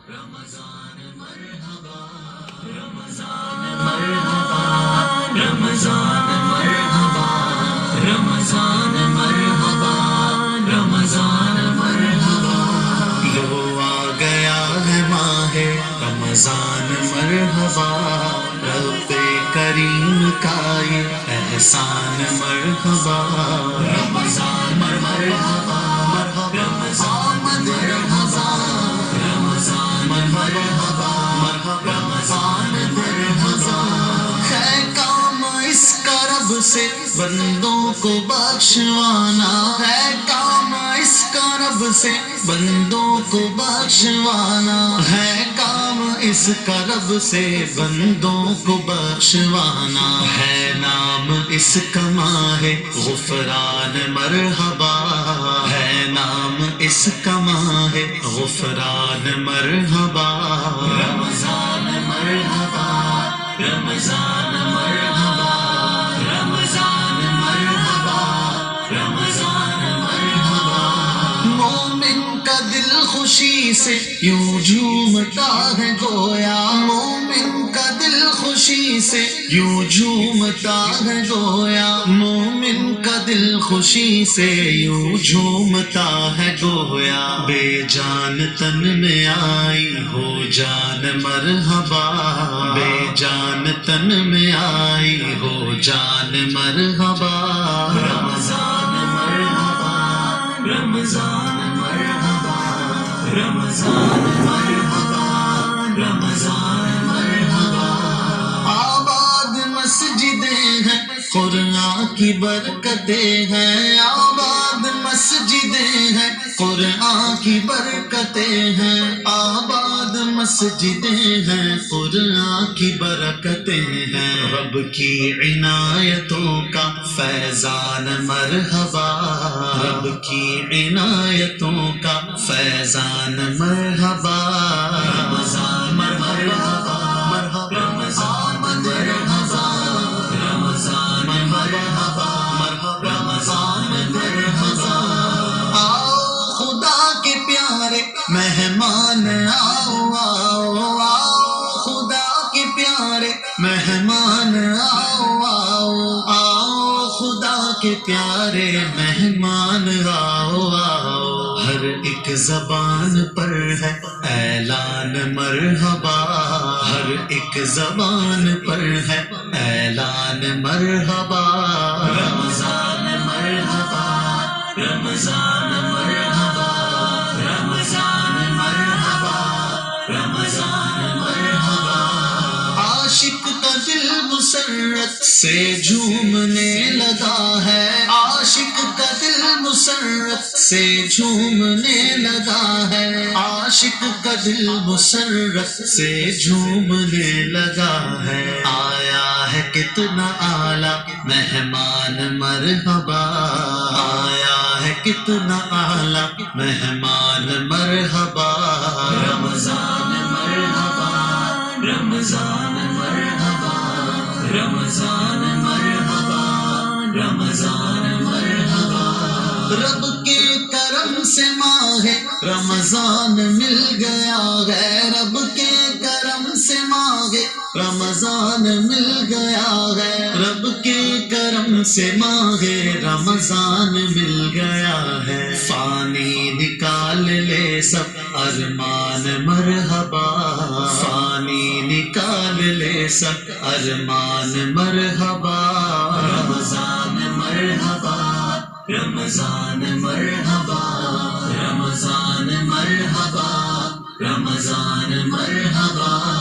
رمضان مرحبا رمضان مرحبا رمضان مرحبا رمضان مرحبا رمضان مرحبا لو آ گیا ہے ماہ رمضان مرحبا رب کریم کا یہ احسان مرحبا رمضان مرحبا رمضان مرحبا مرحبا رمضان مرحبا ہے کام اس کا رب سے بندوں کو بخشوانا ہے کام اس کا رب سے بندوں کو بخشوانا ہے کام اس کا رب سے بندوں کو بخشوانا ہے نام اس کا ماہ غفران مرحبا ہے نام اس کا ماہ غفران مرحبا رمضان مرحبا رمضان مرحبا رمضان مرحبا رمضان مرحبا مومن کا دل خوشی سے یوں جھومتا ہے گویا مومن کا دل خوشی سے یوں جھومتا ہے گویا مومن کا دل خوشی سے یوں جھومتا ہے گویا بے جان تن میں آئی ہو جان مرحبا بے جان تن میں آئی ہو جان مرحبا رمضان مرحبا رمضان مرحبا رمضان مرحبا رمضان مرحبا آباد مسجدیں ہیں قرآن کی برکتیں ہیں آباد مسجدیں ہیں قرآن کی برکتیں ہیں آباد مسجدیں ہیں قرآن کی برکتیں ہیں رب کی عنایتوں کا فیضان مرحبا رب کی عنایتوں کا فیضان مرحبا رمضان مرحبا مرحبا رمضان مرحبا رمضان مرحبا مرحبا رمضان مرحبا آؤ خدا کے پیارے مہمان آؤ آؤ آؤ خدا کے پیارے مہمان آؤ آؤ آؤ خدا کے پیارے مہمان آؤ آؤ ہر ایک زبان پر ہے اعلان مرحبا ہر ایک زبان پر ہے اعلان مرحبا رمضان مرحبا رمضان مرحبا رمضان مرحبا رمضان مرحبا عاشق کا دل مسرت سے جھومنے لگا ہے عاشق کا دل مسرت سے جھومنے لگا ہے عاشق کا دل مسرت سے جھومنے لگا ہے آیا ہے کتنا اعلیٰ مہمان مرحبا آیا ہے کتنا اعلیٰ مہمان مرحبا رمضان مرحبا رمضان مرحبا رمضان مرحبا رمضان مرحبا رب کے کرم سے ماہ رمضان مل گیا ہے رب کے کرم سے ماہ رمضان مل گیا ہے رب کے کرم سے ماہ رمضان مل گیا ہے فانی نکال لے سب ارمان مرحبا فانی نکال لے سب ارمان مرحبا رمضان مرحبا رمضان مرحبا رمضان مرحبا رمضان مرحبا